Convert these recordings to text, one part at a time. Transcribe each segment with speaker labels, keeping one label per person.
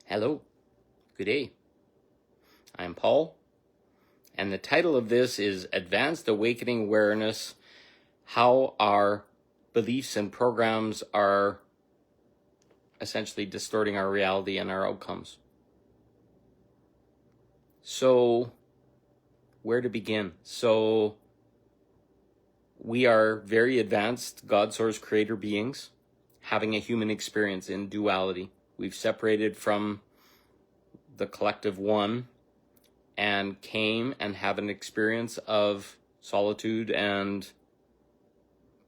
Speaker 1: Hello, good day. I'm Paul, and the title of this is Advanced Awakening Awareness, How Our Beliefs and Programs Are Essentially Distorting Our Reality and Our Outcomes. So, where to begin? So, we are very advanced God Source Creator beings having a human experience in duality. We've separated from the collective one and came and have an experience of solitude and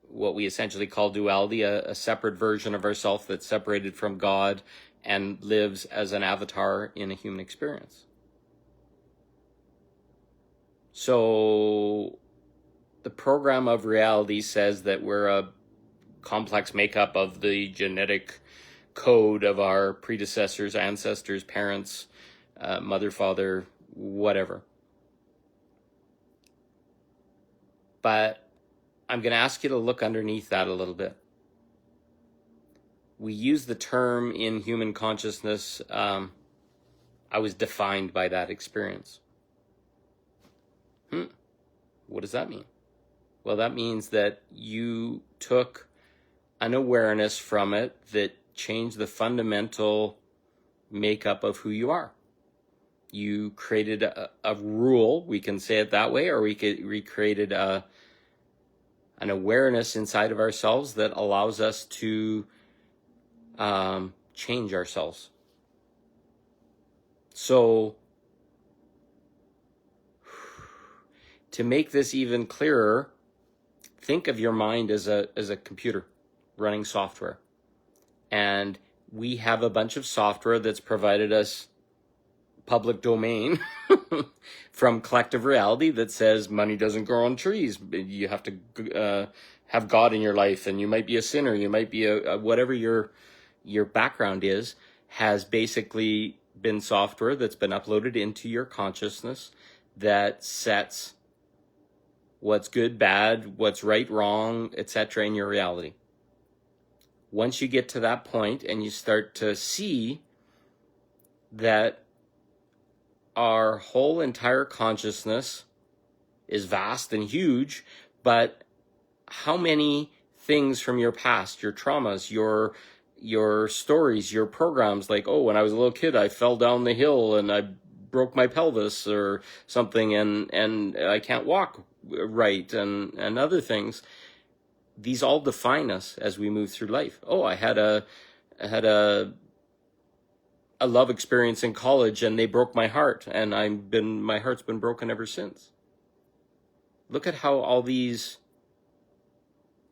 Speaker 1: what we essentially call duality, a separate version of ourself that's separated from God and lives as an avatar in a human experience. So the program of reality says that we're a complex makeup of the genetic code of our predecessors, ancestors, parents, mother, father, whatever. But I'm going to ask you to look underneath that a little bit. We use the term in human consciousness, I was defined by that experience. What does that mean? Well, that means that you took an awareness from it that changed the fundamental makeup of who you are. You created a rule, we can say it that way, or we created an awareness inside of ourselves that allows us to change ourselves. So, to make this even clearer, think of your mind as a computer running software. And we have a bunch of software that's provided us public domain from collective reality that says money doesn't grow on trees. You have to have God in your life, and you might be a sinner. You might be a whatever your background is, has basically been software that's been uploaded into your consciousness that sets what's good, bad, what's right, wrong, etc. in your reality. Once you get to that point and you start to see that our whole entire consciousness is vast and huge, but how many things from your past, your traumas, your stories, your programs, like, oh, when I was a little kid, I fell down the hill and I broke my pelvis or something, and I can't walk right, and other things. These all define us as we move through life. Oh, I had a love experience in college and they broke my heart, and my heart's been broken ever since. Look at how all these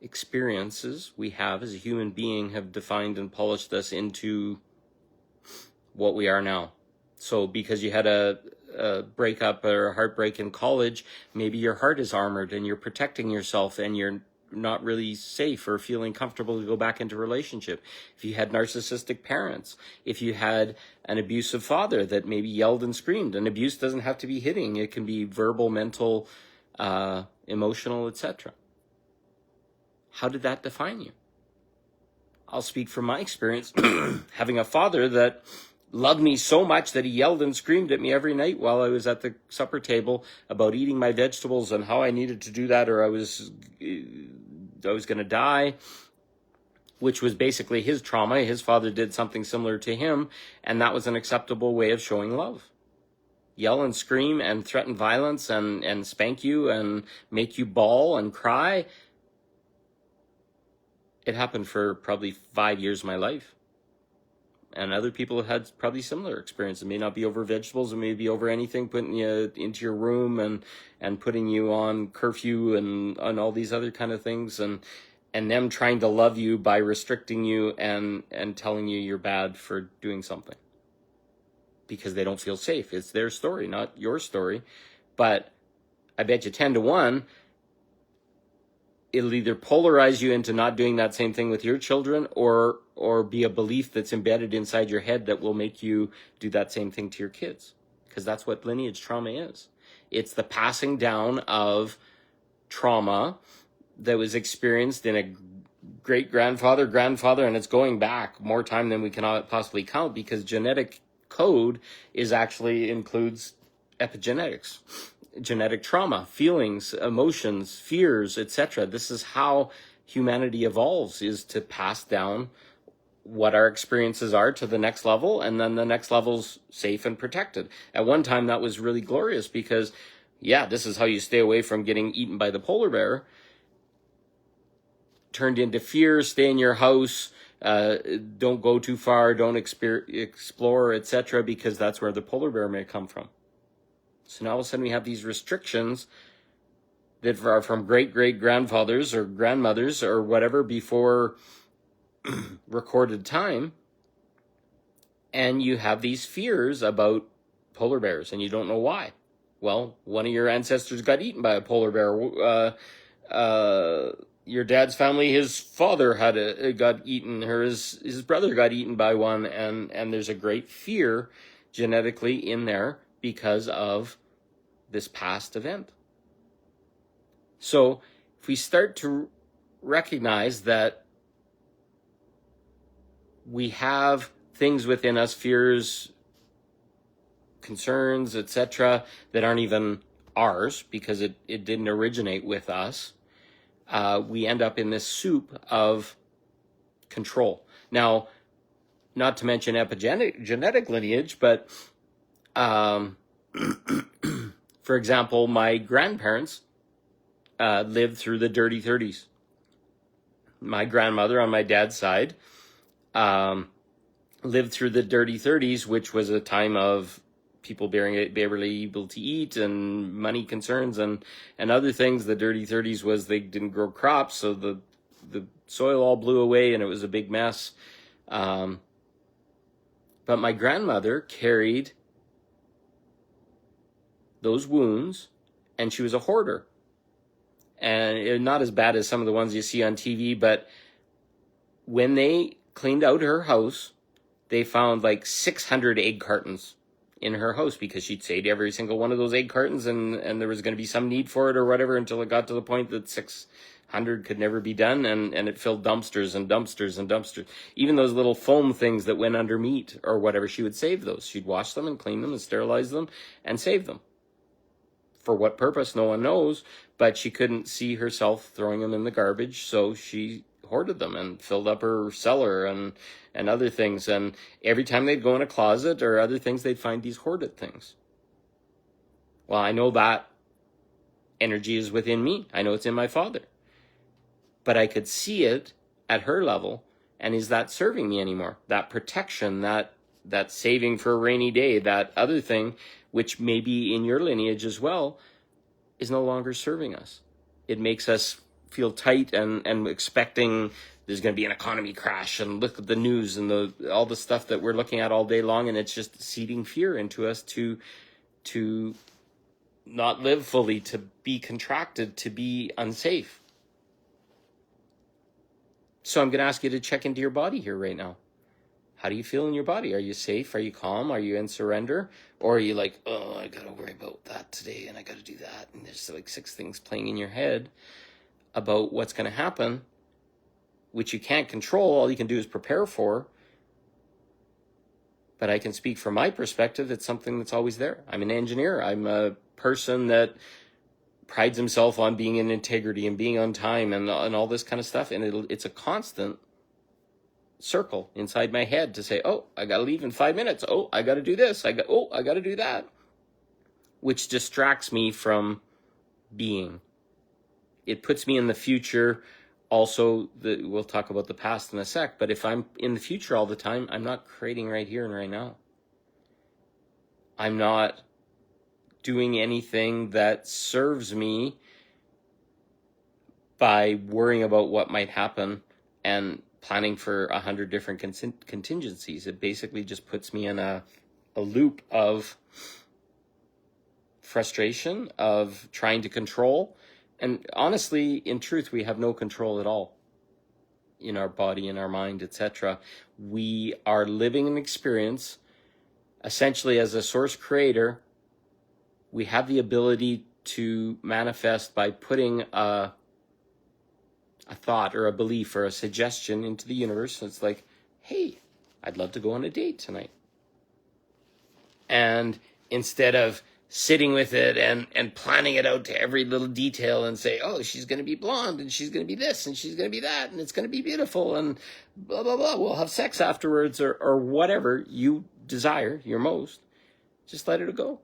Speaker 1: experiences we have as a human being have defined and polished us into what we are now. So because you had a breakup or a heartbreak in college, maybe your heart is armored and you're protecting yourself and you're not really safe or feeling comfortable to go back into a relationship. If you had narcissistic parents, if you had an abusive father that maybe yelled and screamed, and abuse doesn't have to be hitting, it can be verbal, mental, emotional, etc. How did that define you? I'll speak from my experience, having a father that loved me so much that he yelled and screamed at me every night while I was at the supper table about eating my vegetables and how I needed to do that, or I was going to die, which was basically his trauma. His father did something similar to him, and that was an acceptable way of showing love. Yell and scream and threaten violence and spank you and make you bawl and cry. It happened for probably 5 years of my life. And other people have had probably similar experiences. It may not be over vegetables, it may be over anything, putting you into your room and putting you on curfew and all these other kind of things, and them trying to love you by restricting you and telling you you're bad for doing something. Because they don't feel safe. It's their story, not your story. But I bet you 10 to 1, it'll either polarize you into not doing that same thing with your children, or be a belief that's embedded inside your head that will make you do that same thing to your kids. Because that's what lineage trauma is. It's the passing down of trauma that was experienced in a great grandfather, and it's going back more time than we can possibly count, because genetic code is actually includes epigenetics, genetic trauma, feelings, emotions, fears, etc. This is how humanity evolves, is to pass down what our experiences are to the next level, and then the next level's safe and protected. At one time, that was really glorious because, yeah, this is how you stay away from getting eaten by the polar bear. Turned into fear, stay in your house, don't go too far, don't explore, etc., because that's where the polar bear may come from. So now all of a sudden we have these restrictions that are from great-great-grandfathers or grandmothers or whatever before recorded time, and you have these fears about polar bears, and you don't know why. Well, one of your ancestors got eaten by a polar bear. Your dad's family, his father got eaten, or his brother got eaten by one, and there's a great fear genetically in there because of this past event. So if we start to recognize that we have things within us, fears, concerns, etc., that aren't even ours because it didn't originate with us, we end up in this soup of control. Now, not to mention epigenetic lineage, but for example, my grandparents lived through the dirty 30s. My grandmother on my dad's side lived through the dirty 30s, which was a time of people barely able to eat and money concerns and other things. The dirty 30s was they didn't grow crops, so the soil all blew away and it was a big mess. But my grandmother carried those wounds, and she was a hoarder. And not as bad as some of the ones you see on TV, but when they cleaned out her house, they found like 600 egg cartons in her house because she'd saved every single one of those egg cartons, and there was going to be some need for it or whatever, until it got to the point that 600 could never be done, and it filled dumpsters and dumpsters and dumpsters. Even those little foam things that went under meat or whatever, she would save those. She'd wash them and clean them and sterilize them and save them. For what purpose, no one knows, but she couldn't see herself throwing them in the garbage, so she hoarded them and filled up her cellar and other things. And every time they'd go in a closet or other things, they'd find these hoarded things. Well, I know that energy is within me. I know it's in my father. But I could see it at her level, and is that serving me anymore? That protection, that saving for a rainy day, that other thing, which may be in your lineage as well, is no longer serving us. It makes us feel tight and expecting there's going to be an economy crash, and look at the news and all the stuff that we're looking at all day long, and it's just seeding fear into us to not live fully, to be contracted, to be unsafe. So I'm going to ask you to check into your body here right now. How do you feel in your body? Are you safe? Are you calm? Are you in surrender? Or are you like, oh, I got to worry about that today, and I got to do that, and there's like 6 things playing in your head about what's going to happen, which you can't control. All you can do is prepare for. But I can speak from my perspective. It's something that's always there. I'm an engineer. I'm a person that prides himself on being in integrity and being on time and all this kind of stuff. And it's a constant circle inside my head to say, oh, I got to leave in 5 minutes. Oh, I got to do this. I got to do that. Which distracts me from being. It puts me in the future. Also, we'll talk about the past in a sec, but if I'm in the future all the time, I'm not creating right here and right now. I'm not doing anything that serves me by worrying about what might happen and planning for 100 different contingencies. It basically just puts me in a loop of frustration, of trying to control. And honestly, in truth, we have no control at all in our body, in our mind, etc. We are living an experience. Essentially, as a source creator, we have the ability to manifest by putting a thought or a belief or a suggestion into the universe. It's like, hey, I'd love to go on a date tonight. And instead of sitting with it and planning it out to every little detail and say, oh, she's going to be blonde and she's going to be this and she's going to be that and it's going to be beautiful and blah, blah, blah. We'll have sex afterwards or whatever you desire your most. Just let it go.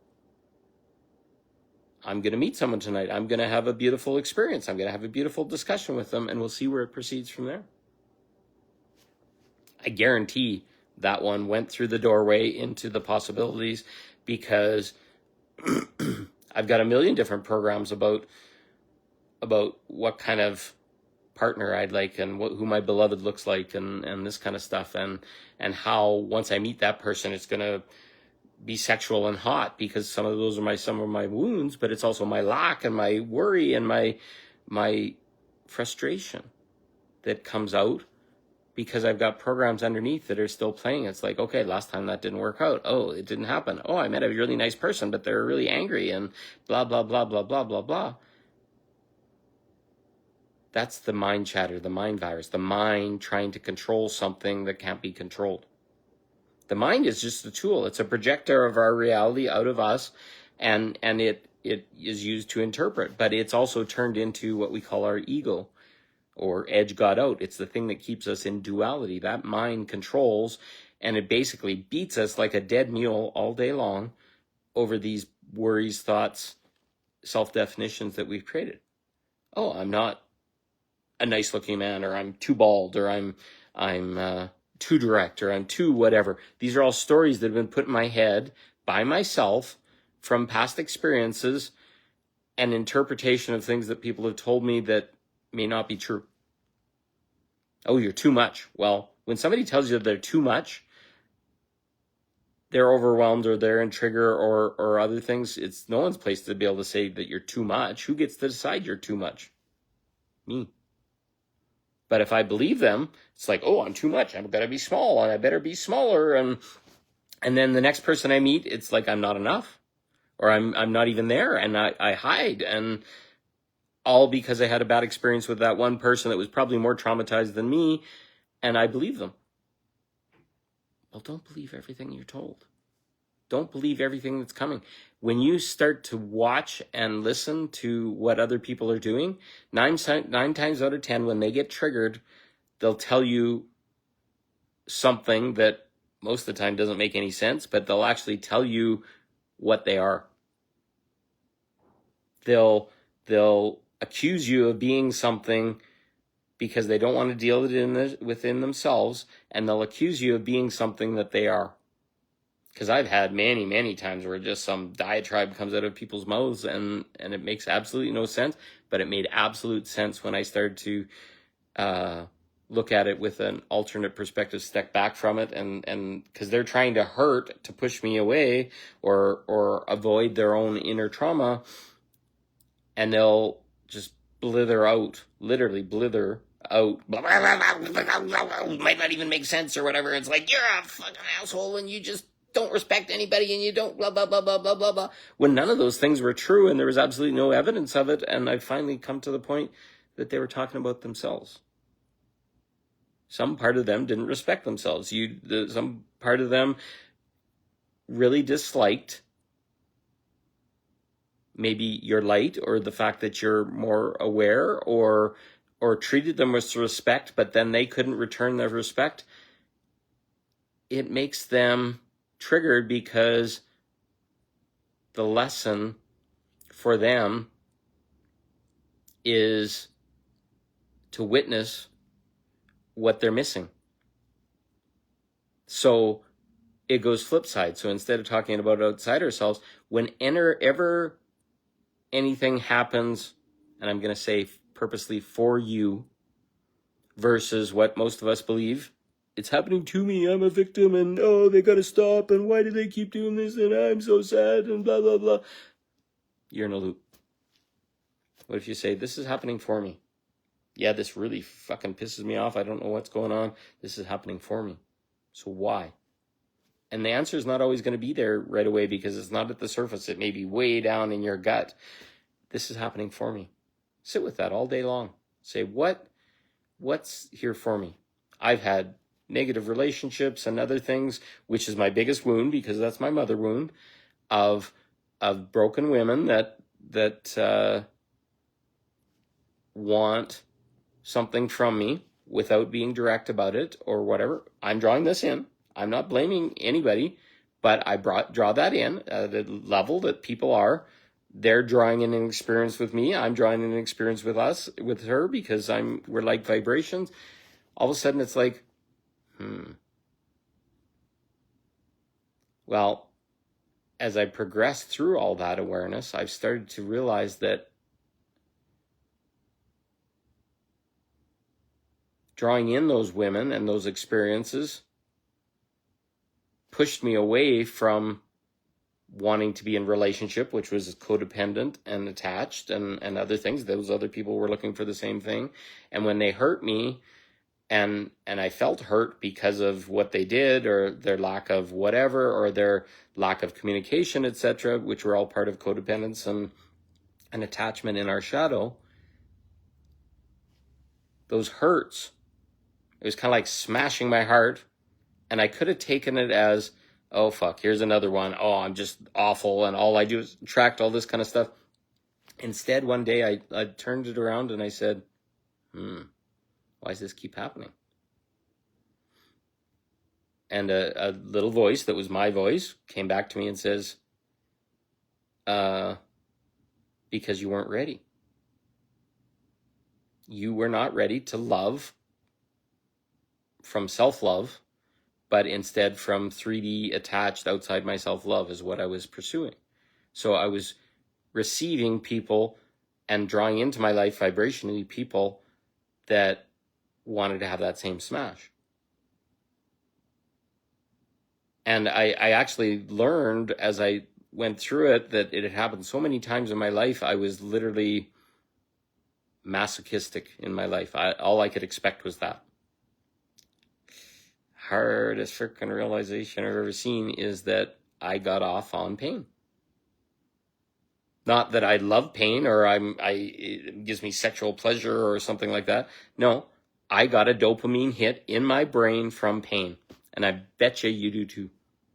Speaker 1: I'm going to meet someone tonight. I'm going to have a beautiful experience. I'm going to have a beautiful discussion with them and we'll see where it proceeds from there. I guarantee that one went through the doorway into the possibilities because I've got a million different programs about what kind of partner I'd like and who my beloved looks like and this kind of stuff and how once I meet that person it's going to be sexual and hot because some of those are some of my wounds, but it's also my lack and my worry and my frustration that comes out because I've got programs underneath that are still playing. It's like, okay, last time that didn't work out. Oh, it didn't happen. Oh, I met a really nice person, but they're really angry and blah, blah, blah, blah, blah, blah, blah. That's the mind chatter, the mind virus, the mind trying to control something that can't be controlled. The mind is just a tool. It's a projector of our reality out of us, and it is used to interpret, but it's also turned into what we call our ego, or edge got out. It's the thing that keeps us in duality. That mind controls, and it basically beats us like a dead mule all day long over these worries, thoughts, self-definitions that we've created. Oh, I'm not a nice-looking man, or I'm too bald, or I'm too direct, or I'm too whatever. These are all stories that have been put in my head by myself from past experiences and interpretation of things that people have told me that may not be true. Oh, you're too much. Well, when somebody tells you they're too much, they're overwhelmed or they're in trigger or other things. It's no one's place to be able to say that you're too much. Who gets to decide you're too much? Me. But if I believe them, it's like, oh, I'm too much. I'm gonna be small and I better be smaller. And then the next person I meet, it's like I'm not enough, or I'm not even there, and I hide, and all because I had a bad experience with that one person that was probably more traumatized than me, and I believe them. Well, don't believe everything you're told. Don't believe everything that's coming. When you start to watch and listen to what other people are doing, nine times out of 10, when they get triggered, they'll tell you something that most of the time doesn't make any sense, but they'll actually tell you what they are. They'll accuse you of being something because they don't want to deal with it within themselves, and they'll accuse you of being something that they are. Because I've had many, many times where just some diatribe comes out of people's mouths and it makes absolutely no sense, but it made absolute sense when I started to look at it with an alternate perspective, step back from it, and because they're trying to hurt, to push me away or avoid their own inner trauma, and they'll just blither out, literally blither out, might not even make sense or whatever. It's like, you're a fucking asshole and you just don't respect anybody and you don't blah, blah, blah, blah, blah, blah, blah. When none of those things were true and there was absolutely no evidence of it. And I finally come to the point that they were talking about themselves. Some part of them didn't respect themselves. Some part of them really disliked maybe your light or the fact that you're more aware, or treated them with respect, but then they couldn't return their respect. It makes them triggered because the lesson for them is to witness what they're missing. So it goes flip side. So instead of talking about outside ourselves, whenever anything happens, and I'm going to say purposely for you, versus what most of us believe, it's happening to me, I'm a victim, and oh, they got to stop, and why do they keep doing this, and I'm so sad, and blah, blah, blah. You're in a loop. What if you say, this is happening for me? Yeah, this really fucking pisses me off. I don't know what's going on. This is happening for me. So why? And the answer is not always going to be there right away because it's not at the surface. It may be way down in your gut. This is happening for me. Sit with that all day long. Say, what's here for me? I've had negative relationships and other things, which is my biggest wound because that's my mother wound of broken women that want something from me without being direct about it or whatever. I'm drawing this in. I'm not blaming anybody, but I draw that in at the level that people are. They're drawing in an experience with me. I'm drawing in an experience with her, because we're like vibrations. All of a sudden it's like, Well, as I progressed through all that awareness, I've started to realize that drawing in those women and those experiences pushed me away from wanting to be in relationship, which was codependent and attached and other things. Those other people were looking for the same thing. And when they hurt me, and I felt hurt because of what they did or their lack of whatever, or their lack of communication, etc., which were all part of codependence and attachment in our shadow, those hurts, it was kind of like smashing my heart. And I could have taken it as, oh, fuck, here's another one. Oh, I'm just awful. And all I do is attract all this kind of stuff. Instead, one day I turned it around and I said, why does this keep happening? And a little voice that was my voice came back to me and says, because you weren't ready. You were not ready to love from self-love, but instead from 3D attached outside myself love is what I was pursuing. So I was receiving people and drawing into my life vibrationally people that wanted to have that same smash. And I actually learned as I went through it that it had happened so many times in my life. I was literally masochistic in my life. All I could expect was that. Hardest freaking realization I've ever seen is that I got off on pain. Not that I love pain or it gives me sexual pleasure or something like that. No, I got a dopamine hit in my brain from pain. And I bet you do too.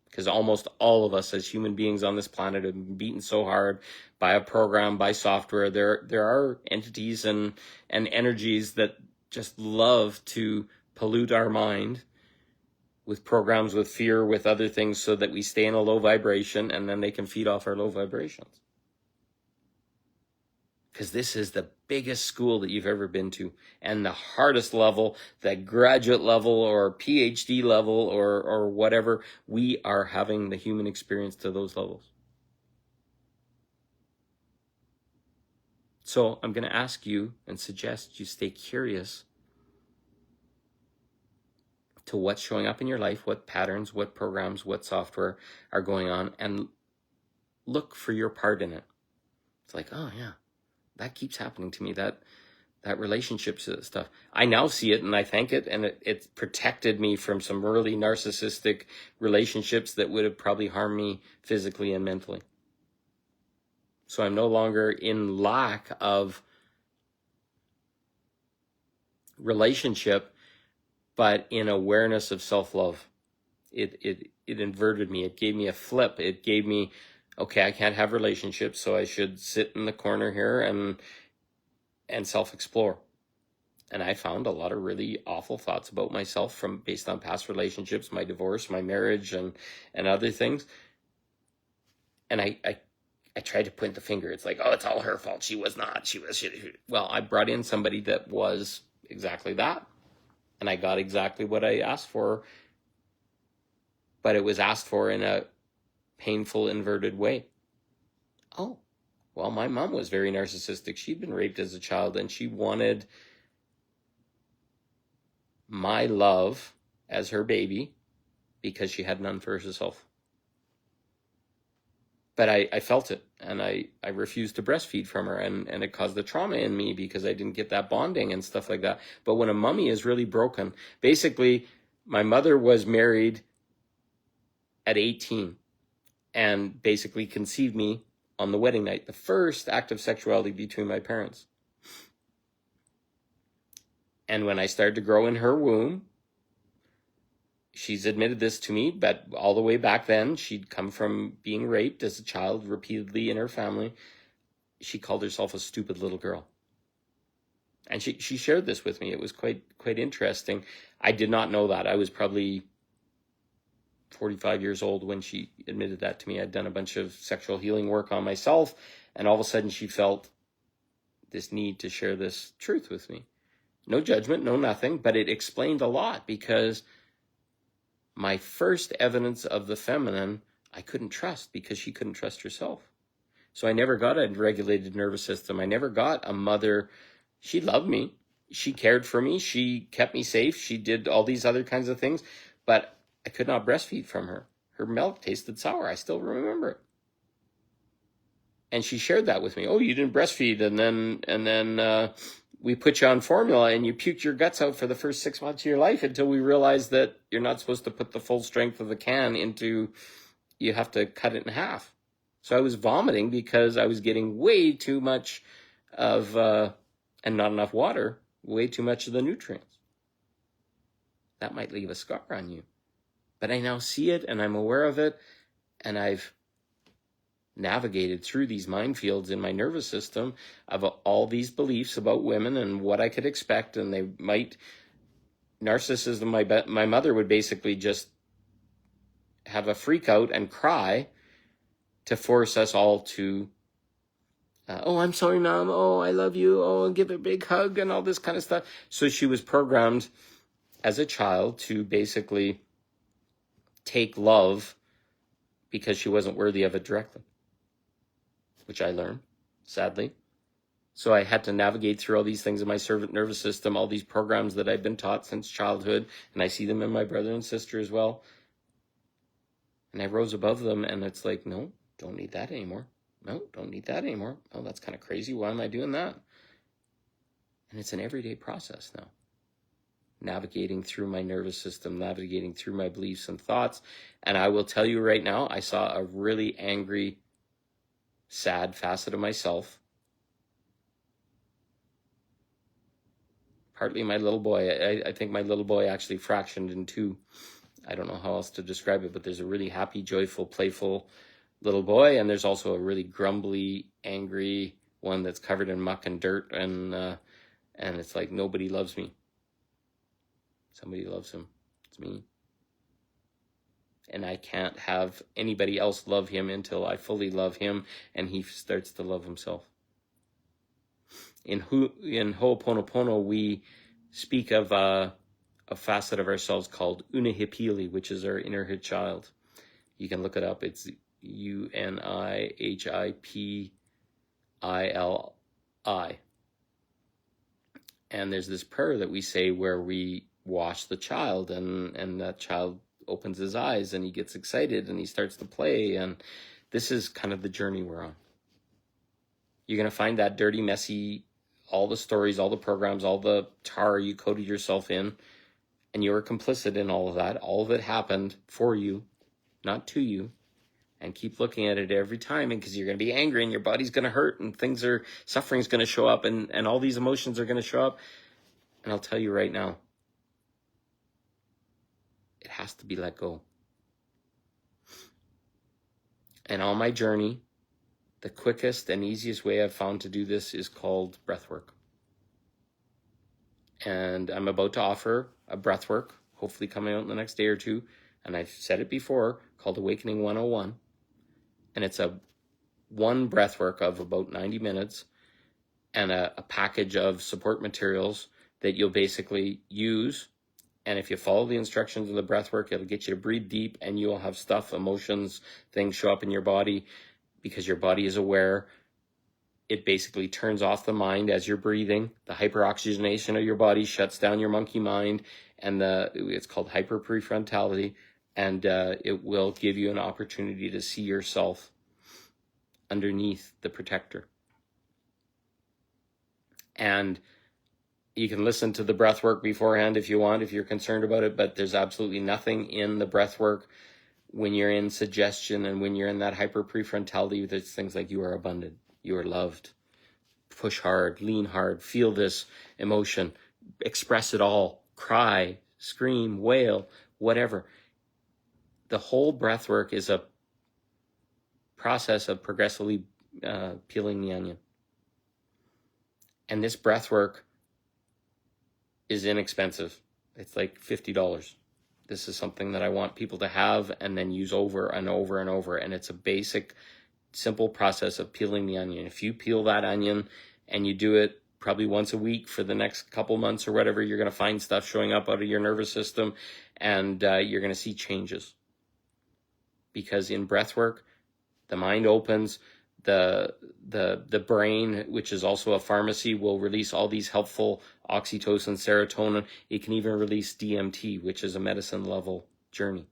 Speaker 1: Because almost all of us as human beings on this planet have been beaten so hard by a program, by software. There are entities and energies that just love to pollute our mind with programs, with fear, with other things, so that we stay in a low vibration, and then they can feed off our low vibrations. Because this is the biggest school that you've ever been to, and the hardest level, the graduate level or PhD level or whatever. We are having the human experience to those levels. So I'm going to ask you and suggest you stay curious to what's showing up in your life, what patterns, what programs, what software are going on, and look for your part in it. It's like, oh yeah, that keeps happening to me, that relationship stuff. I now see it and I thank it, and it protected me from some really narcissistic relationships that would have probably harmed me physically and mentally. So I'm no longer in lack of relationship, but in awareness of self-love. It inverted me. It gave me a flip. It gave me, okay, I can't have relationships, so I should sit in the corner here and self-explore. And I found a lot of really awful thoughts about myself based on past relationships, my divorce, my marriage, and other things. And I tried to point the finger. It's like, oh, it's all her fault. She was not. Well, I brought in somebody that was exactly that. And I got exactly what I asked for. But it was asked for in a painful, inverted way. Oh, well, my mom was very narcissistic. She'd been raped as a child, and she wanted my love as her baby because she had none for herself. But I felt it, and I refused to breastfeed from her, and it caused the trauma in me because I didn't get that bonding and stuff like that. But when a mummy is really broken, basically, my mother was married at 18 and basically conceived me on the wedding night, the first act of sexuality between my parents. And when I started to grow in her womb, she's admitted this to me, but all the way back then, she'd come from being raped as a child repeatedly in her family. She called herself a stupid little girl. And she shared this with me. It was quite interesting. I did not know that. I was probably 45 years old when she admitted that to me. I'd done a bunch of sexual healing work on myself, and all of a sudden she felt this need to share this truth with me. No judgment, no nothing, but it explained a lot, because my first evidence of the feminine I couldn't trust, because she couldn't trust herself. So I never got a regulated nervous system. I never got a mother. She loved me. She cared for me. She kept me safe. She did all these other kinds of things, but I could not breastfeed from her. Her milk tasted sour. I still remember it. And she shared that with me. Oh, you didn't breastfeed, and then we put you on formula, and you puked your guts out for the first 6 months of your life, until we realized that you're not supposed to put the full strength of the can into, you have to cut it in half. So I was vomiting because I was getting way too much of, and not enough water, way too much of the nutrients. That might leave a scar on you. But I now see it, and I'm aware of it, and I've navigated through these minefields in my nervous system of all these beliefs about women and what I could expect. And they might, narcissism, my mother would basically just have a freak out and cry to force us all to, oh, I'm sorry, Mom. Oh, I love you. Oh, and give her a big hug and all this kind of stuff. So she was programmed as a child to basically take love because she wasn't worthy of it directly, which I learned, sadly. So I had to navigate through all these things in my nervous system, all these programs that I've been taught since childhood, and I see them in my brother and sister as well. And I rose above them, and it's like, no, don't need that anymore. No, don't need that anymore. Oh, that's kind of crazy. Why am I doing that? And it's an everyday process now. Navigating through my nervous system, navigating through my beliefs and thoughts. And I will tell you right now, I saw a really angry, sad facet of myself. Partly my little boy. I think my little boy actually fractioned in two. I don't know how else to describe it, but there's a really happy, joyful, playful little boy, and there's also a really grumbly, angry one that's covered in muck and dirt, and it's like, nobody loves me. Somebody loves him. It's me. And I can't have anybody else love him until I fully love him and he starts to love himself. In Ho'oponopono, we speak of a facet of ourselves called Unihipili, which is our inner hid child. You can look it up. It's Unihipili. And there's this prayer that we say where we wash the child, and that child opens his eyes and he gets excited and he starts to play. And this is kind of the journey we're on. You're going to find that dirty, messy, all the stories, all the programs, all the tar you coated yourself in, and you were complicit in all of that. All of it happened for you, not to you. And keep looking at it every time, because you're going to be angry and your body's going to hurt and suffering's going to show up, and all these emotions are going to show up. And I'll tell you right now, it has to be let go. And on my journey, the quickest and easiest way I've found to do this is called breathwork. And I'm about to offer a breathwork, hopefully coming out in the next day or two. And I've said it before, called Awakening 101. And it's one breathwork of about 90 minutes and a package of support materials that you'll basically use. And if you follow the instructions of the breathwork, it'll get you to breathe deep, and you'll have stuff, emotions, things show up in your body because your body is aware. It basically turns off the mind as you're breathing. The hyperoxygenation of your body shuts down your monkey mind, and it's called hyperprefrontality, and it will give you an opportunity to see yourself underneath the protector. And you can listen to the breath work beforehand if you want, if you're concerned about it, but there's absolutely nothing in the breath work when you're in suggestion and when you're in that hyper-prefrontality. There's things like you are abundant, you are loved, push hard, lean hard, feel this emotion, express it all, cry, scream, wail, whatever. The whole breath work is a process of progressively peeling the onion. And this breath work is inexpensive. It's like $50. This is something that I want people to have and then use over and over and over. And it's a basic, simple process of peeling the onion. If you peel that onion and you do it probably once a week for the next couple months or whatever, you're going to find stuff showing up out of your nervous system, and you're going to see changes. Because in breath work, the mind opens, the brain, which is also a pharmacy, will release all these helpful oxytocin, serotonin. It can even release DMT, which is a medicine level journey.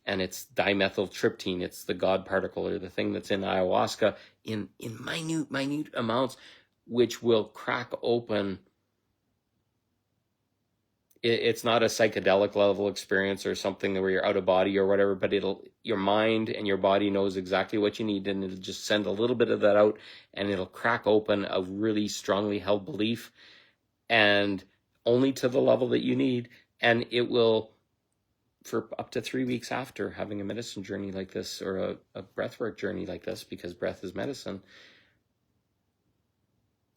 Speaker 1: And it's dimethyltryptamine. It's the God particle, or the thing that's in ayahuasca in minute amounts, which will crack open. It's not a psychedelic level experience or something where you're out of body or whatever, but your mind and your body knows exactly what you need, and it'll just send a little bit of that out, and it'll crack open a really strongly held belief, and only to the level that you need. And it will, for up to 3 weeks after having a medicine journey like this, or a breathwork journey like this, because breath is medicine,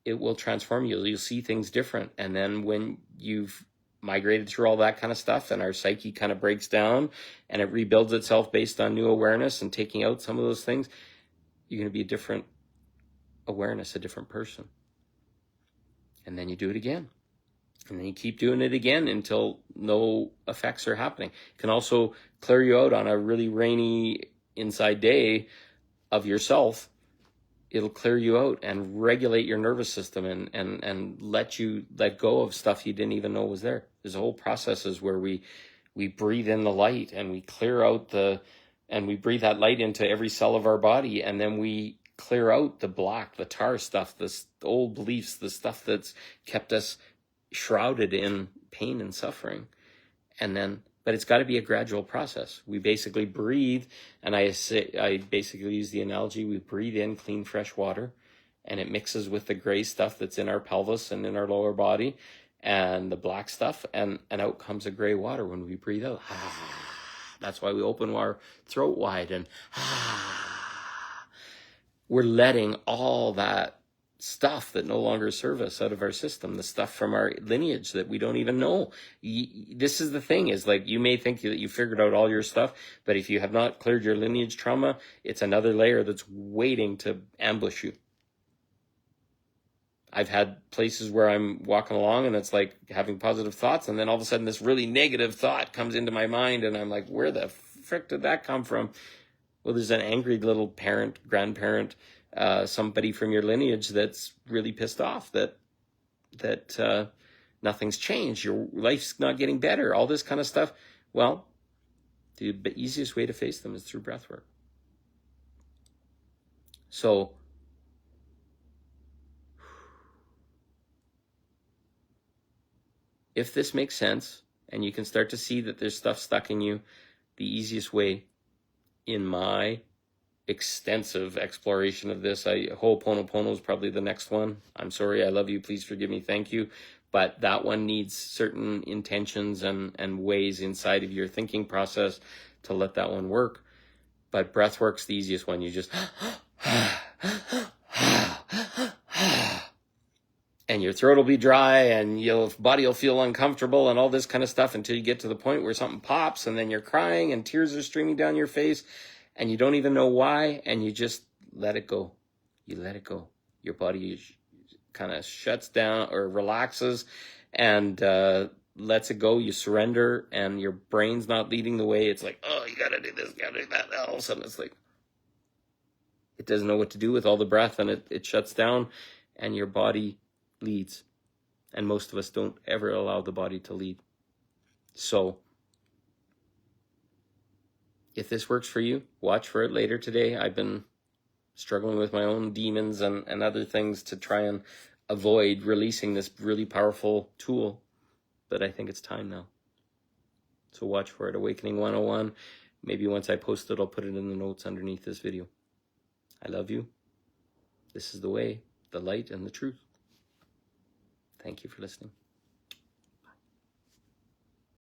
Speaker 1: it will transform you. You'll see things different. And then when you've migrated through all that kind of stuff, and our psyche kind of breaks down and it rebuilds itself based on new awareness and taking out some of those things, you're going to be a different awareness, a different person. And then you do it again. And then you keep doing it again until no effects are happening. It can also clear you out on a really rainy inside day of yourself. It'll clear you out and regulate your nervous system and let you let go of stuff you didn't even know was there. There's whole processes where we breathe in the light, and we clear out and we breathe that light into every cell of our body, and then we clear out the black, the tar stuff, the old beliefs, the stuff that's kept us shrouded in pain and suffering. But it's got to be a gradual process. We basically breathe, and I basically use the analogy, we breathe in clean, fresh water, and it mixes with the gray stuff that's in our pelvis and in our lower body, and the black stuff, and out comes a gray water when we breathe out. That's why we open our throat wide, and we're letting all that stuff that no longer serve us out of our system, the stuff from our lineage that we don't even know. This is the thing, is like, you may think that you figured out all your stuff, but if you have not cleared your lineage trauma, it's another layer that's waiting to ambush you. I've had places where I'm walking along and it's like having positive thoughts, and then all of a sudden this really negative thought comes into my mind, and I'm like, where the frick did that come from? Well, there's an angry little parent, grandparent, somebody from your lineage that's really pissed off that nothing's changed, your life's not getting better, all this kind of stuff. Well, the easiest way to face them is through breath work. So if this makes sense and you can start to see that there's stuff stuck in you, the easiest way, in my extensive exploration of this, Ho'oponopono is probably the next one. I'm sorry, I love you, please forgive me, thank you. But that one needs certain intentions and ways inside of your thinking process to let that one work. But breath work's the easiest one. You just and your throat will be dry, and your body will feel uncomfortable and all this kind of stuff, until you get to the point where something pops, and then you're crying and tears are streaming down your face, and you don't even know why, and you just let it go. You let it go. Your body kind of shuts down or relaxes and lets it go. You surrender, and your brain's not leading the way. It's like, oh, you gotta do this, you gotta do that. And all of a sudden it's like, it doesn't know what to do with all the breath, and it shuts down, and your body leads. And most of us don't ever allow the body to lead. So if this works for you, watch for it later today. I've been struggling with my own demons and other things to try and avoid releasing this really powerful tool, but I think it's time now. So watch for it. Awakening 101. Maybe once I post it, I'll put it in the notes underneath this video. I love you. This is the way, the light, and the truth. Thank you for listening.